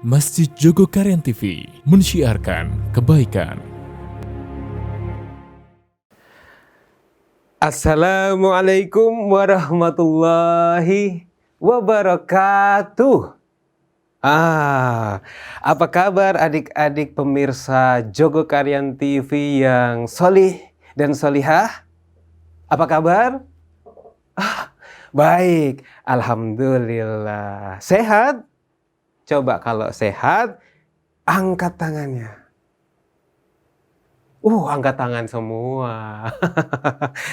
Masjid Jogokarian TV mensiarkan kebaikan. Assalamualaikum warahmatullahi wabarakatuh. Apa kabar adik-adik pemirsa Jogokarian TV yang solih dan solihah? Apa kabar? Baik, alhamdulillah. Sehat? Coba kalau sehat, angkat tangannya. Angkat tangan semua.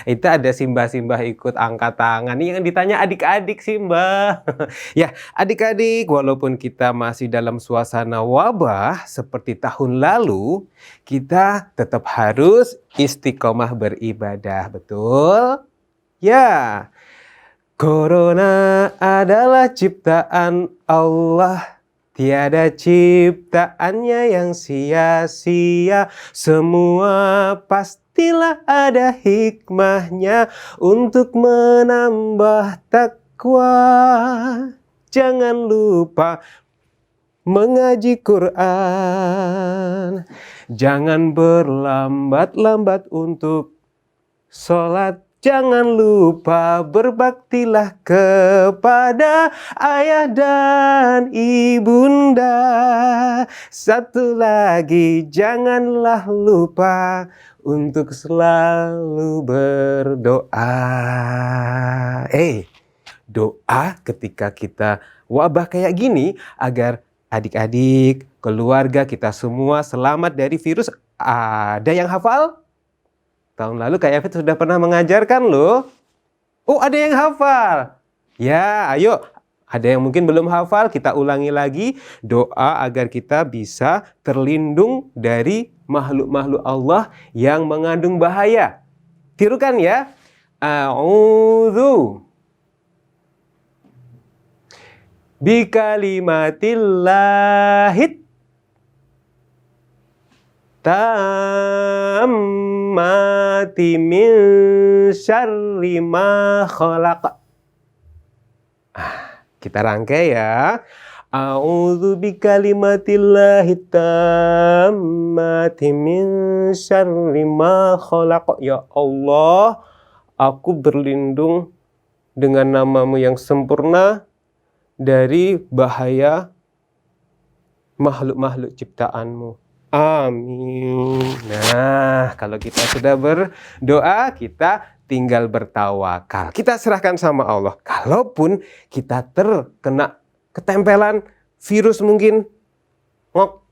Itu ada simbah-simbah ikut angkat tangan. Ini yang ditanya adik-adik simbah. Ya, adik-adik, walaupun kita masih dalam suasana wabah seperti tahun lalu, kita tetap harus istiqomah beribadah, betul? Ya, Corona adalah ciptaan Allah. Tiada ciptaannya yang sia-sia, semua pastilah ada hikmahnya untuk menambah takwa. Jangan lupa mengaji Quran, jangan berlambat-lambat untuk sholat. Jangan lupa berbaktilah kepada ayah dan ibunda. Satu lagi, janganlah lupa untuk selalu berdoa. Doa ketika kita wabah kayak gini agar adik-adik, keluarga kita semua selamat dari virus. Ada yang hafal? Tahun lalu Kak Yafit sudah pernah mengajarkan loh. Ada yang hafal. Ya, ayo. Ada yang mungkin belum hafal, kita ulangi lagi. Doa agar kita bisa terlindung dari makhluk-makhluk Allah yang mengandung bahaya. Tirukan ya. A'udzu bikalimatillahi tammati min syarri ma khalaq. Kita rangkai ya. A'udzu bikalimatillahi tammati min syarri ma khalaq. Ya Allah, aku berlindung dengan namamu yang sempurna dari bahaya makhluk-makhluk ciptaanmu. Amin. Nah, kalau kita sudah berdoa, kita tinggal bertawakal. Kita serahkan sama Allah. Kalaupun kita terkena ketempelan virus mungkin ngok,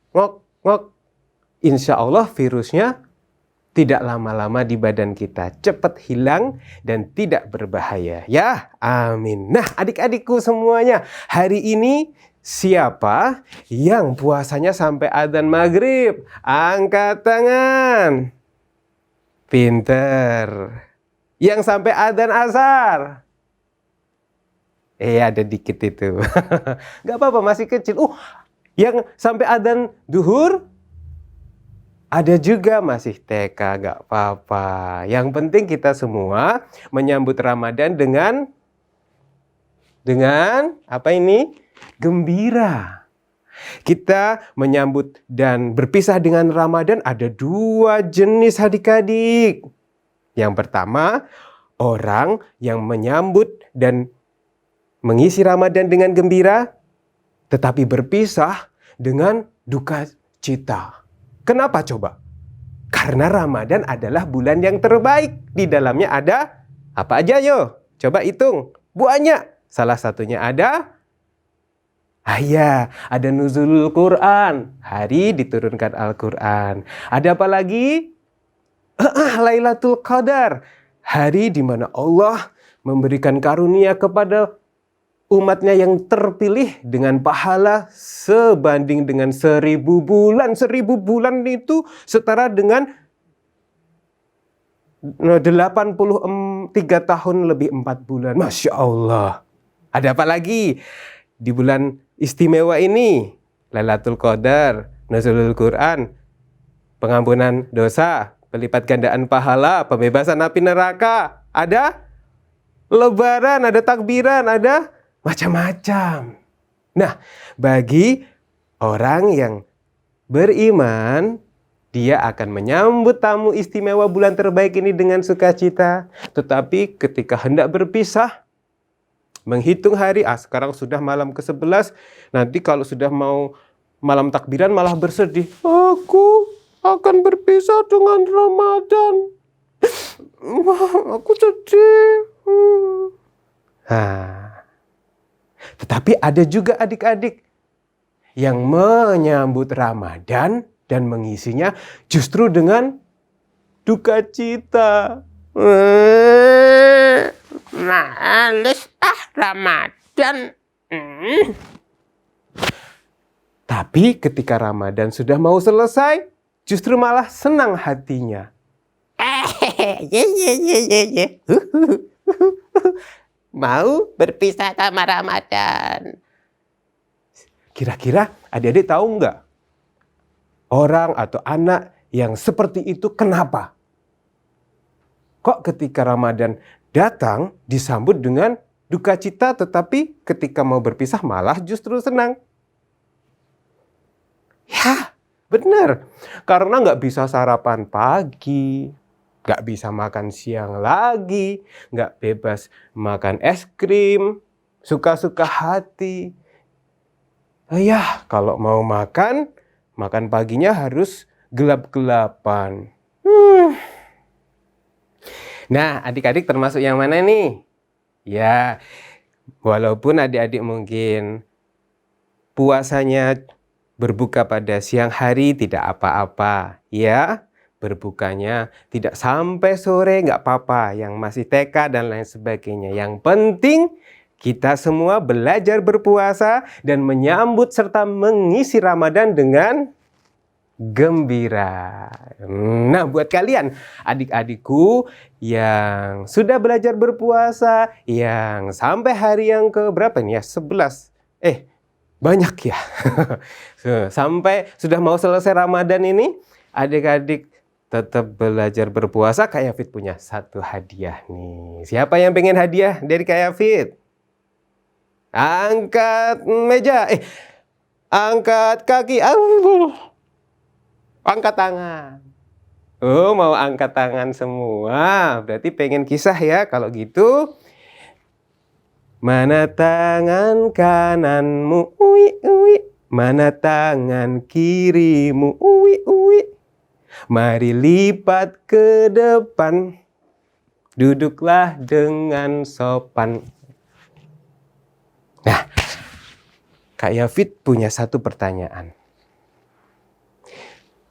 insya Allah virusnya tidak lama-lama di badan kita, cepat hilang dan tidak berbahaya. Ya, amin. Nah, adik-adikku semuanya, hari ini siapa yang puasanya sampai adzan maghrib? Angkat tangan. Pinter. Yang sampai adzan asar? Ada dikit itu. Gak apa-apa, masih kecil. Yang sampai adzan duhur? Ada juga masih TK, gak apa-apa. Yang penting kita semua menyambut Ramadan dengan apa ini? Gembira. Kita menyambut dan berpisah dengan Ramadan ada dua jenis adik-adik. Yang pertama, orang yang menyambut dan mengisi Ramadan dengan gembira, tetapi berpisah dengan duka cita. Kenapa coba? Karena Ramadan adalah bulan yang terbaik. Di dalamnya ada apa aja yo? Coba hitung. Banyak. Salah satunya ada ada nuzulul Quran, hari diturunkan Al-Quran. Ada apa lagi? Lailatul Qadar, hari di mana Allah memberikan karunia kepada umatnya yang terpilih dengan pahala sebanding dengan 1000 bulan. 1000 bulan itu setara dengan 83 tahun lebih 4 bulan. Masya Allah. Ada apa lagi? Di bulan istimewa ini, Lailatul Qadar, Nuzulul Quran, pengampunan dosa, pelipat gandaan pahala, pembebasan api neraka. Ada lebaran, ada takbiran, ada macam-macam. Nah, bagi Orang yang beriman, dia akan menyambut tamu istimewa bulan terbaik ini dengan sukacita. Tetapi ketika hendak berpisah, menghitung hari, sekarang sudah malam ke-11, nanti kalau sudah mau malam takbiran malah bersedih. Aku akan berpisah dengan Ramadan. Wah, aku sedih. Tetapi ada juga adik-adik yang menyambut Ramadan dan mengisinya justru dengan duka cita. Males Ramadan. Tapi ketika Ramadan sudah mau selesai, justru malah senang hatinya. Mau berpisah sama Ramadan. Kira-kira adik-adik tahu nggak? Orang atau anak yang seperti itu kenapa? Kok ketika Ramadan datang disambut dengan duka cita, tetapi ketika mau berpisah malah justru senang? Ya, benar. Karena nggak bisa sarapan pagi, nggak bisa makan siang lagi, nggak bebas makan es krim, suka-suka hati. Ya, kalau mau makan paginya harus gelap-gelapan. Nah, adik-adik termasuk yang mana nih? Ya, walaupun adik-adik mungkin puasanya berbuka pada siang hari tidak apa-apa, ya. Berbukanya tidak sampai sore nggak apa-apa, yang masih TK dan lain sebagainya. Yang penting kita semua belajar berpuasa dan menyambut serta mengisi Ramadan dengan gembira. Nah, buat kalian adik-adikku yang sudah belajar berpuasa, yang sampai hari yang ke berapa nih ya? 11. Banyak ya. Sampai sudah mau selesai Ramadan ini, adik-adik tetap belajar berpuasa. Kak Yafid punya satu hadiah nih. Siapa yang pengen hadiah dari Kak Yafid? Angkat meja, angkat kaki, angkat tangan. Oh, mau angkat tangan semua. Berarti pengen kisah ya. Kalau gitu, mana tangan kananmu, uwi uwi. Mana tangan kirimu, uwi uwi. Mari lipat ke depan. Duduklah dengan sopan. Nah, Kak Yafid punya satu pertanyaan.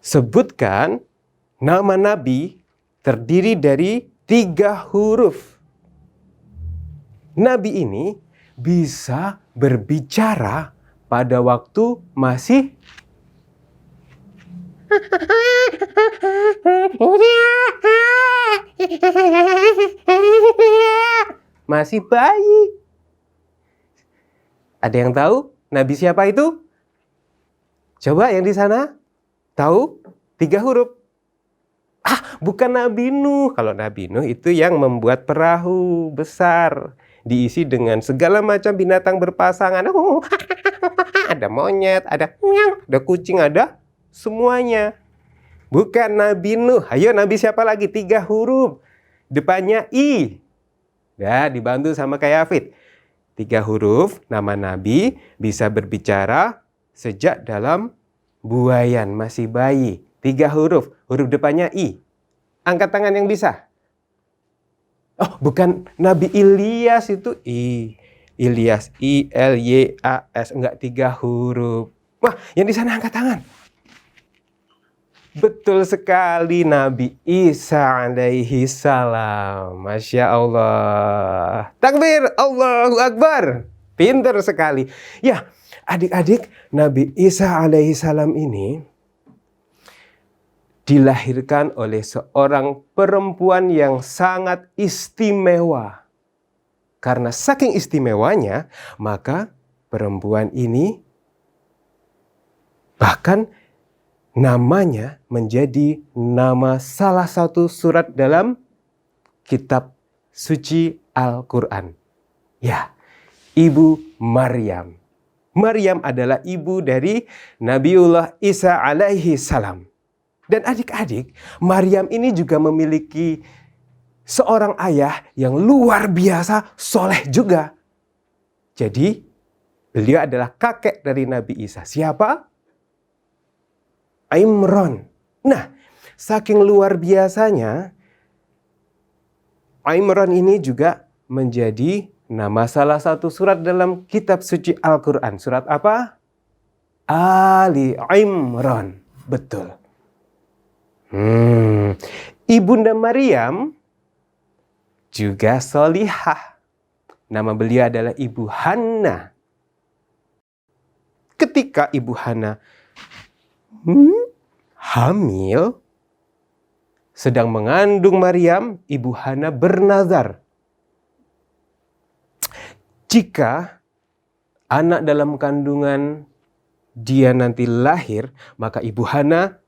Sebutkan nama Nabi terdiri dari 3 huruf. Nabi ini bisa berbicara pada waktu masih bayi. Ada yang tahu Nabi siapa itu? Coba yang di sana tahu? 3 huruf. Bukan Nabi Nuh. Kalau Nabi Nuh itu yang membuat perahu besar, diisi dengan segala macam binatang berpasangan. Ada monyet, ada kucing, ada semuanya. Bukan Nabi Nuh. Ayo, Nabi siapa lagi? 3 huruf. Depannya I. Ya, dibantu sama Kak Yafid. 3 huruf, nama Nabi bisa berbicara sejak dalam buayan, masih bayi. 3 huruf, huruf depannya I. Angkat tangan yang bisa. Oh, bukan Nabi Ilyas itu I. Ilyas, I-L-Y-A-S, enggak 3 huruf. Wah, yang di sana angkat tangan. Betul sekali, Nabi Isa alaihi salam. Masya Allah. Takbir, Allahu Akbar. Pintar sekali. Ya, adik-adik, Nabi Isa alaihi salam ini dilahirkan oleh seorang perempuan yang sangat istimewa. Karena saking istimewanya, maka perempuan ini bahkan namanya menjadi nama salah satu surat dalam kitab suci Al-Quran. Ya, Ibu Maryam. Maryam adalah ibu dari Nabiullah Isa alaihi salam. Dan adik-adik, Maryam ini juga memiliki seorang ayah yang luar biasa soleh juga. Jadi, beliau adalah kakek dari Nabi Isa. Siapa? Imran. Nah, saking luar biasanya, Imran ini juga menjadi nama salah satu surat dalam kitab suci Al-Quran. Surat apa? Ali Imran. Betul. Ibunda Maryam juga solihah. Nama beliau adalah Ibu Hana. Ketika Ibu Hana hamil, sedang mengandung Maryam, Ibu Hana bernazar. Jika anak dalam kandungan dia nanti lahir, maka Ibu Hana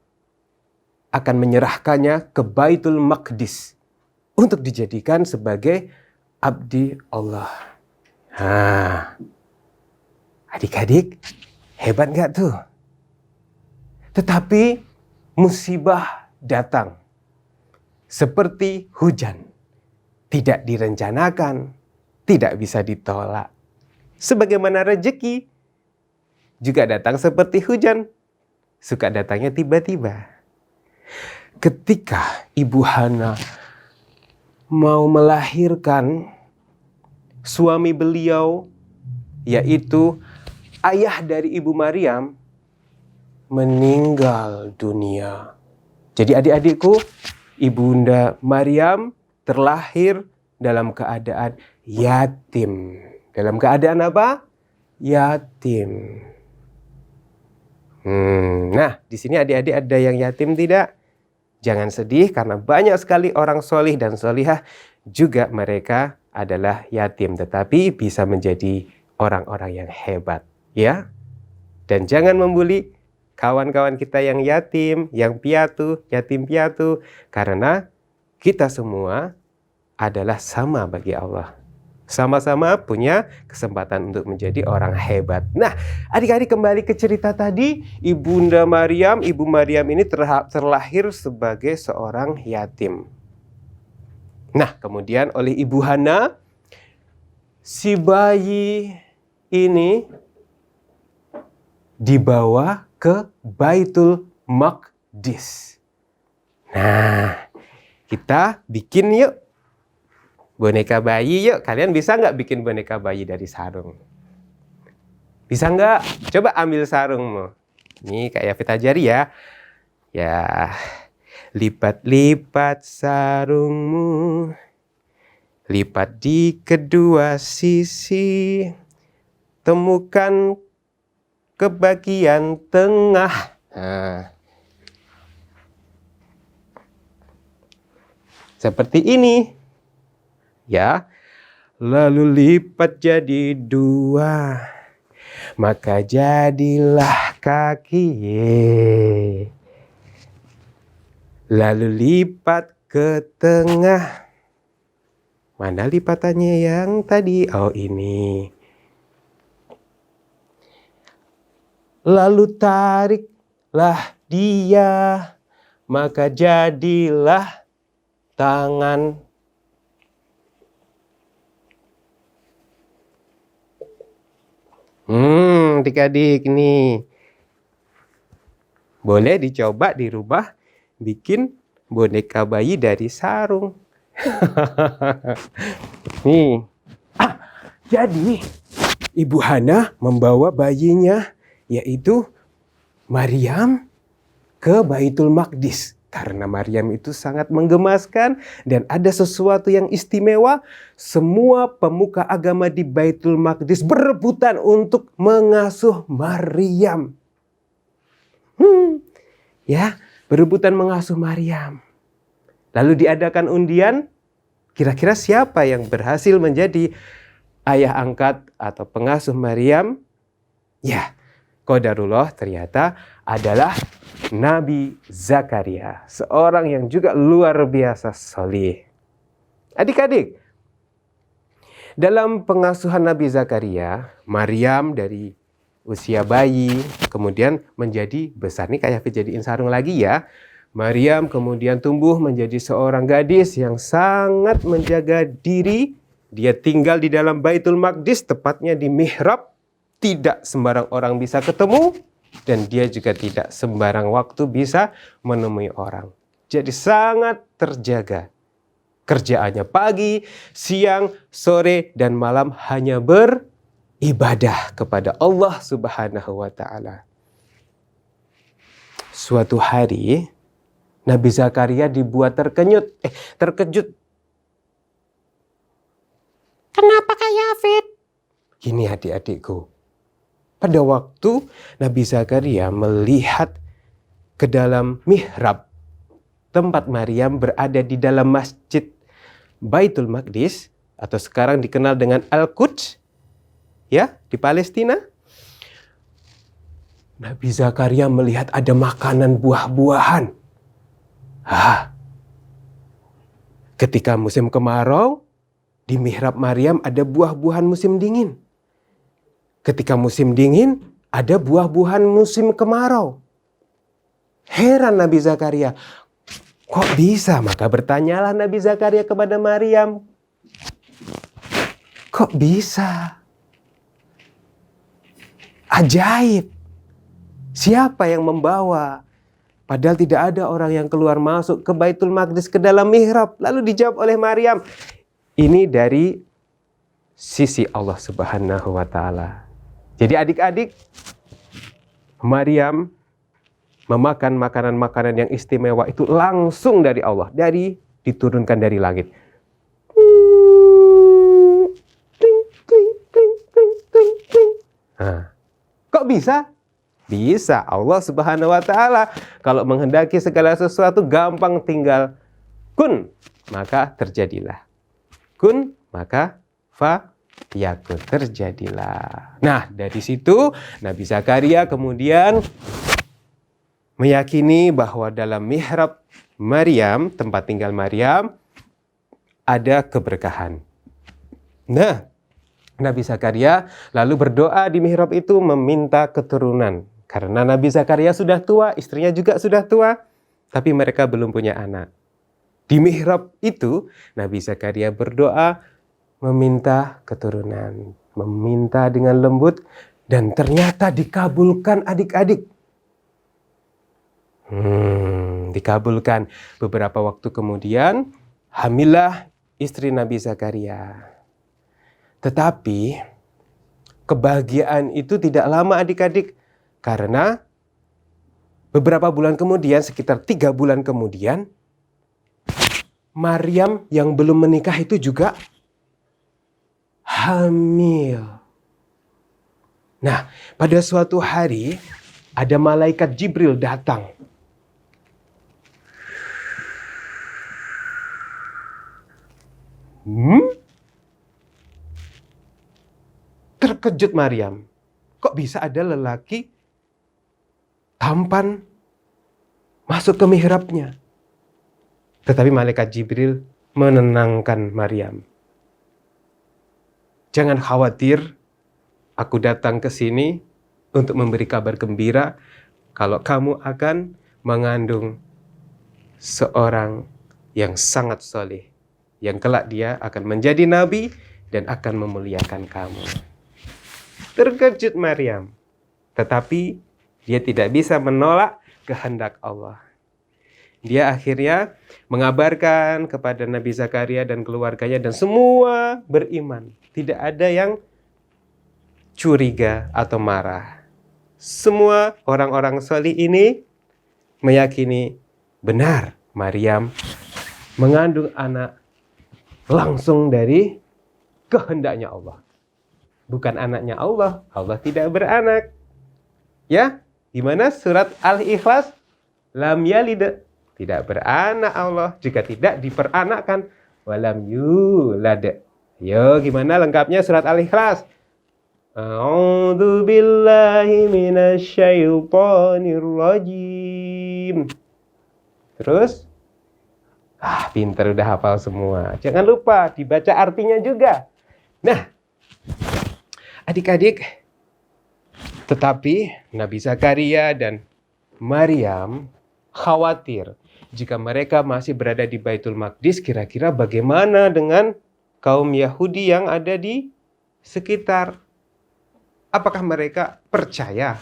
akan menyerahkannya ke Baitul Maqdis untuk dijadikan sebagai abdi Allah. Adik-adik, hebat gak tuh? Tetapi musibah datang seperti hujan, tidak direncanakan, tidak bisa ditolak. Sebagaimana rezeki juga datang seperti hujan, suka datangnya tiba-tiba. Ketika Ibu Hana mau melahirkan, suami beliau, yaitu ayah dari Ibu Maryam, meninggal dunia. Jadi adik-adikku, Ibunda Maryam terlahir dalam keadaan yatim. Dalam keadaan apa? Yatim. Nah, di sini adik-adik ada yang yatim tidak? Jangan sedih karena banyak sekali orang solih dan solihah juga mereka adalah yatim. Tetapi bisa menjadi orang-orang yang hebat. Ya. Dan jangan membuli kawan-kawan kita yang yatim, yang piatu, yatim piatu. Karena kita semua adalah sama bagi Allah. Sama-sama punya kesempatan untuk menjadi orang hebat. Nah, adik-adik kembali ke cerita tadi. Ibunda Maryam, Ibu Maryam ini terlahir sebagai seorang yatim. Nah, kemudian oleh Ibu Hana, si bayi ini dibawa ke Baitul Maqdis. Nah, kita bikin yuk boneka bayi yuk. Kalian bisa nggak bikin boneka bayi dari sarung? Bisa nggak? Coba ambil sarungmu. Ini Kak Yafit ajari ya. Ya, lipat-lipat sarungmu. Lipat di kedua sisi. Temukan ke bagian tengah. Nah, seperti ini. Ya, lalu lipat jadi dua, maka jadilah kaki. Lalu lipat ke tengah. Mana lipatannya yang tadi? Oh, ini. Lalu tariklah dia, maka jadilah tangan. Adik-adik nih. Boleh dicoba dirubah bikin boneka bayi dari sarung. Nih. Jadi Ibu Hana membawa bayinya, yaitu Maryam, ke Baitul Maqdis. Karena Maryam itu sangat menggemaskan dan ada sesuatu yang istimewa. Semua pemuka agama di Baitul Maqdis berebutan untuk mengasuh Maryam. Ya, berebutan mengasuh Maryam. Lalu diadakan undian, kira-kira siapa yang berhasil menjadi ayah angkat atau pengasuh Maryam? Ya, qadarullah ternyata adalah Nabi Zakaria, seorang yang juga luar biasa solih. Adik-adik, dalam pengasuhan Nabi Zakaria, Maryam dari usia bayi, kemudian menjadi besar. Ini kayak dijadiin sarung lagi ya. Maryam kemudian tumbuh menjadi seorang gadis yang sangat menjaga diri. Dia tinggal di dalam Baitul Maqdis, tepatnya di mihrab. Tidak sembarang orang bisa ketemu. Dan dia juga tidak sembarang waktu bisa menemui orang. Jadi sangat terjaga. Kerjaannya pagi, siang, sore, dan malam hanya beribadah kepada Allah Subhanahu wa Ta'ala. Suatu hari, Nabi Zakaria dibuat terkejut. Kenapa Kak Yafid? Gini adik-adikku. Pada waktu Nabi Zakaria melihat ke dalam mihrab, tempat Maryam berada di dalam masjid Baitul Maqdis, atau sekarang dikenal dengan Al-Quds, ya, di Palestina. Nabi Zakaria melihat ada makanan buah-buahan. Ketika musim kemarau, di mihrab Maryam ada buah-buahan musim dingin. Ketika musim dingin, ada buah-buahan musim kemarau. Heran Nabi Zakaria. Kok bisa? Maka bertanyalah Nabi Zakaria kepada Maryam. Kok bisa? Ajaib. Siapa yang membawa? Padahal tidak ada orang yang keluar masuk ke Baitul Maqdis, ke dalam mihrab. Lalu dijawab oleh Maryam. Ini dari sisi Allah Subhanahu wa Ta'ala. Jadi adik-adik, Maryam memakan makanan-makanan yang istimewa itu langsung dari Allah, diturunkan dari langit. Kok bisa? Bisa. Allah Subhanahu wa Ta'ala kalau menghendaki segala sesuatu gampang, tinggal kun, maka terjadilah. Kun, maka yakun, terjadilah. Nah, dari situ Nabi Zakaria kemudian meyakini bahwa dalam mihrab Maryam, tempat tinggal Maryam, ada keberkahan. Nah, Nabi Zakaria lalu berdoa di mihrab itu meminta keturunan. Karena Nabi Zakaria sudah tua, istrinya juga sudah tua, tapi mereka belum punya anak. Di mihrab itu, Nabi Zakaria berdoa meminta keturunan. Meminta dengan lembut, dan ternyata dikabulkan adik-adik. Dikabulkan. Beberapa waktu kemudian hamillah istri Nabi Zakaria. Tetapi kebahagiaan itu tidak lama adik-adik, karena beberapa bulan kemudian, sekitar 3 bulan kemudian, Maryam yang belum menikah itu juga hamil. Nah, pada suatu hari ada malaikat Jibril datang. Terkejut Maryam. Kok bisa ada lelaki tampan masuk ke mihrabnya? Tetapi malaikat Jibril menenangkan Maryam. Jangan khawatir, aku datang ke sini untuk memberi kabar gembira kalau kamu akan mengandung seorang yang sangat soleh, yang kelak dia akan menjadi nabi dan akan memuliakan kamu. Terkejut Maryam, tetapi dia tidak bisa menolak kehendak Allah. Dia akhirnya mengabarkan kepada Nabi Zakaria dan keluarganya, dan semua beriman. Tidak ada yang curiga atau marah. Semua orang-orang salih ini meyakini benar Maryam mengandung anak langsung dari kehendaknya Allah. Bukan anaknya Allah. Allah tidak beranak. Ya, gimana surat Al-Ikhlas? Lam yalid, tidak beranak Allah, juga tidak diperanakkan. Walam yulad. Yo, gimana lengkapnya surat Al-Ikhlas? A'udzu billahi minasyaitonir rajim. Terus? Pinter, udah hafal semua. Jangan lupa dibaca artinya juga. Nah, adik-adik, Tetapi Nabi Zakaria dan Maryam khawatir jika mereka masih berada di Baitul Maqdis, kira-kira bagaimana dengan kaum Yahudi yang ada di sekitar? Apakah mereka percaya?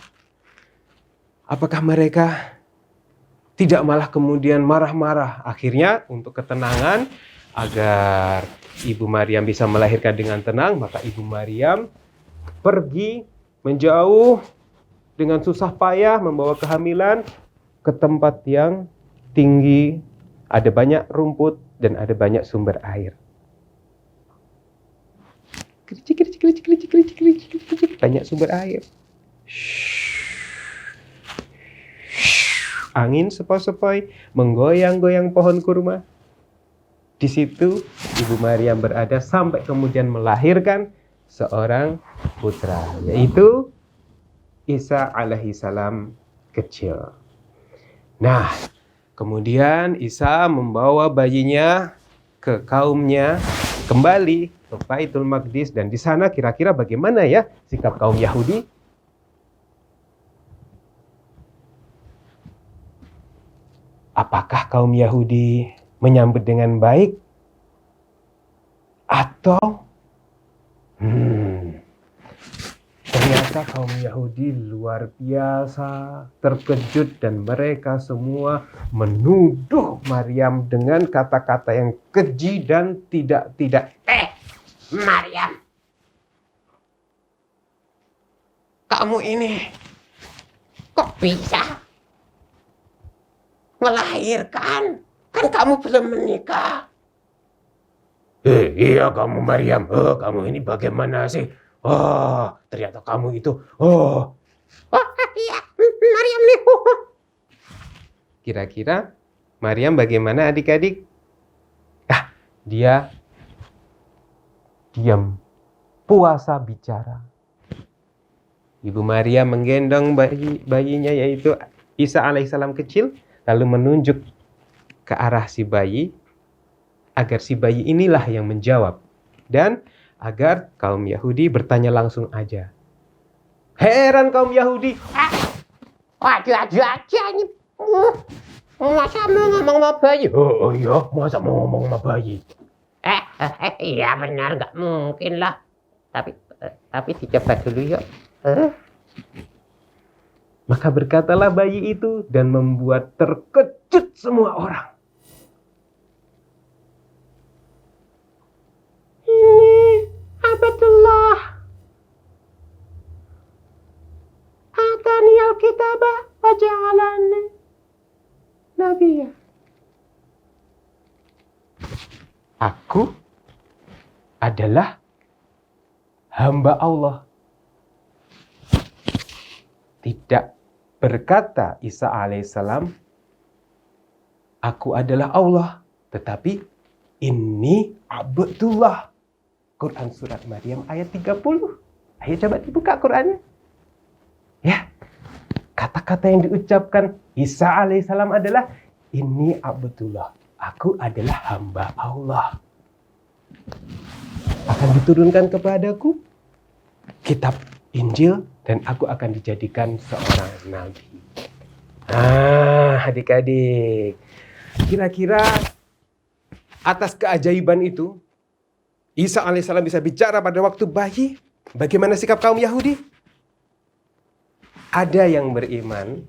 Apakah mereka tidak malah kemudian marah-marah? Akhirnya untuk ketenangan, agar Ibu Maryam bisa melahirkan dengan tenang, maka Ibu Maryam pergi menjauh dengan susah payah membawa kehamilan ke tempat yang tinggi, ada banyak rumput dan ada banyak sumber air. Banyak sumber air. Angin sepoi-sepoi menggoyang-goyang pohon kurma. Di situ Ibu Maryam berada sampai kemudian melahirkan seorang putra, yaitu Isa alaihissalam kecil. Nah, kemudian Isa membawa bayinya ke kaumnya, kembali ke Baitul Maqdis, dan di sana kira-kira bagaimana ya sikap kaum Yahudi? Apakah kaum Yahudi menyambut dengan baik? Atau ternyata kaum Yahudi luar biasa terkejut dan mereka semua menuduh Maryam dengan kata-kata yang keji dan tidak. Maryam, kamu ini kok bisa melahirkan? Kan kamu belum menikah. Iya kamu Maryam, kamu ini bagaimana sih? Ternyata kamu itu, Iya, Maryam nih. Kira-kira Maryam bagaimana adik-adik? Dia diam, puasa bicara. Ibu Maryam menggendong bayinya, yaitu Isa alaihissalam kecil, lalu menunjuk ke arah si bayi, agar si bayi inilah yang menjawab, dan agar kaum Yahudi bertanya langsung aja. Heran kaum Yahudi. Aduh aja ini. Masa mau ngomong sama bayi? Oh iya, masa mau ngomong sama bayi? Iya benar, nggak mungkin lah. Tapi dicoba dulu yuk. Maka berkatalah bayi itu dan membuat terkejut semua orang. Ini Abdullah. Atani al-kitabah wa ja'alani nabiyya. Aku adalah hamba Allah. Tidak berkata Isa alaihissalam, aku adalah Allah, tetapi ini Abdullah. Quran surat Maryam ayat 30. Ayo coba dibuka Qurannya. Ya, kata-kata yang diucapkan Isa alaihissalam adalah ini Abdullah. Aku adalah hamba Allah. Akan diturunkan kepadaku kitab Injil dan aku akan dijadikan seorang nabi. Adik-adik, kira-kira atas keajaiban itu Isa alaihissalam bisa bicara pada waktu bayi. Bagaimana sikap kaum Yahudi? Ada yang beriman,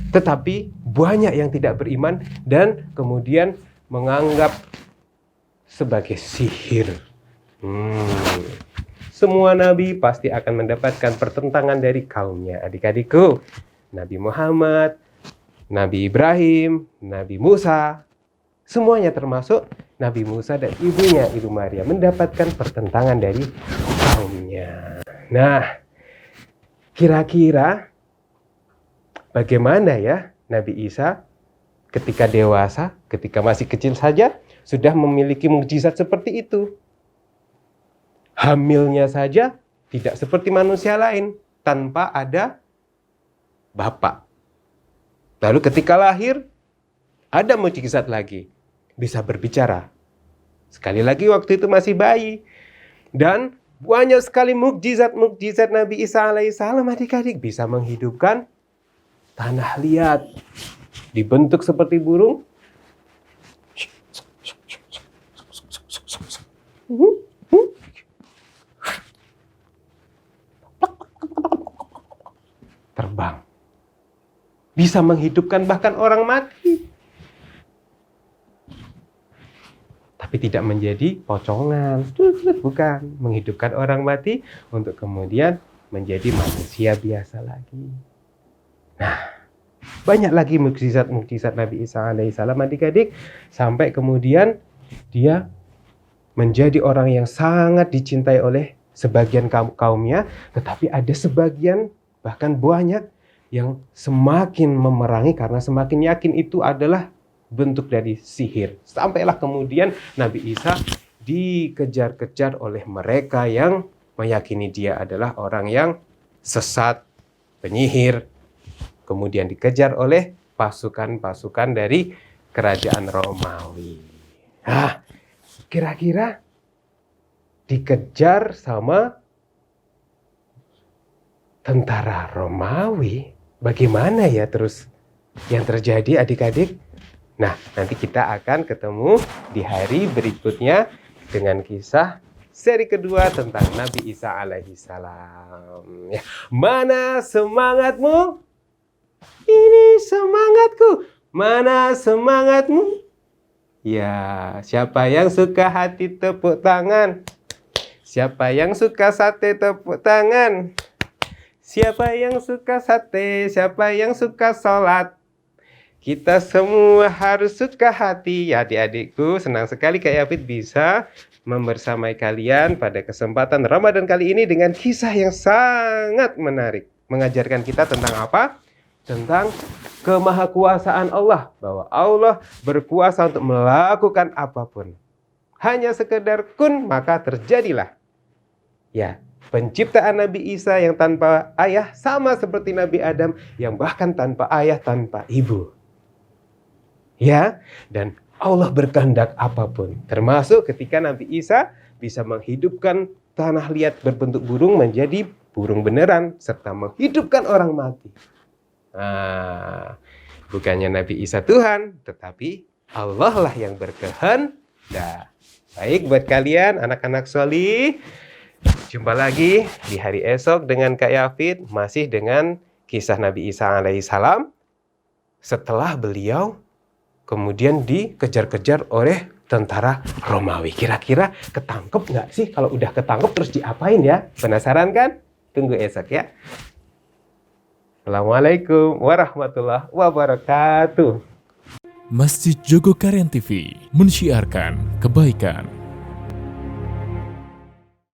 tetapi banyak yang tidak beriman dan kemudian menganggap sebagai sihir. Semua nabi pasti akan mendapatkan pertentangan dari kaumnya. Adik-adikku, Nabi Muhammad, Nabi Ibrahim, Nabi Musa, semuanya termasuk Nabi Musa dan ibunya, Ibu Maryam, mendapatkan pertentangan dari kaumnya. Nah, kira-kira bagaimana ya Nabi Isa ketika dewasa, ketika masih kecil saja, sudah memiliki mukjizat seperti itu. Hamilnya saja tidak seperti manusia lain, tanpa ada bapak. Lalu ketika lahir, ada mukjizat lagi, bisa berbicara. Sekali lagi waktu itu masih bayi. Dan Banyak sekali mukjizat-mukjizat Nabi Isa alaihissalam adik-adik, bisa menghidupkan tanah liat, dibentuk seperti burung. Terbang. Bisa menghidupkan bahkan orang mati. Tapi tidak menjadi pocongan. Bukan. Menghidupkan orang mati untuk kemudian menjadi manusia biasa lagi. Nah, banyak lagi mukjizat-mukjizat Nabi Isa alaihissalam adik-adik. Sampai kemudian dia menjadi orang yang sangat dicintai oleh sebagian kaumnya. Tetapi ada sebagian, bahkan banyak, yang semakin memerangi karena semakin yakin itu adalah bentuk dari sihir. Sampailah kemudian Nabi Isa dikejar-kejar oleh mereka yang meyakini dia adalah orang yang sesat, penyihir. Kemudian dikejar oleh pasukan-pasukan dari kerajaan Romawi. Kira-kira dikejar sama tentara Romawi, bagaimana ya terus yang terjadi adik-adik? Nah, nanti kita akan ketemu di hari berikutnya dengan kisah seri kedua tentang Nabi Isa alaihissalam. Ya. Mana semangatmu? Ini semangatku. Mana semangatmu? Ya, siapa yang suka hati tepuk tangan? Siapa yang suka sate tepuk tangan? Siapa yang suka sate? Siapa yang suka sholat? Kita semua harus suka hati. Ya adik-adikku, senang sekali Kak Yafid bisa membersamai kalian pada kesempatan Ramadan kali ini dengan kisah yang sangat menarik. Mengajarkan kita tentang apa? Tentang kemahakuasaan Allah. Bahwa Allah berkuasa untuk melakukan apapun. Hanya sekedar kun, maka terjadilah. Ya, penciptaan Nabi Isa yang tanpa ayah sama seperti Nabi Adam yang bahkan tanpa ayah, tanpa ibu. Ya, dan Allah berkehendak apapun. Termasuk ketika Nabi Isa bisa menghidupkan tanah liat berbentuk burung menjadi burung beneran serta menghidupkan orang mati. Nah, bukannya Nabi Isa Tuhan, tetapi Allah lah yang berkehendak. Baik buat kalian anak-anak solih. Jumpa lagi di hari esok dengan Kak Yafid, masih dengan kisah Nabi Isa alaihissalam setelah beliau kemudian dikejar-kejar oleh tentara Romawi. Kira-kira ketangkep nggak sih? Kalau udah ketangkep terus diapain ya? Penasaran kan? Tunggu esok ya. Assalamualaikum warahmatullahi wabarakatuh. Masjid Jogokarian TV mensiarkan kebaikan.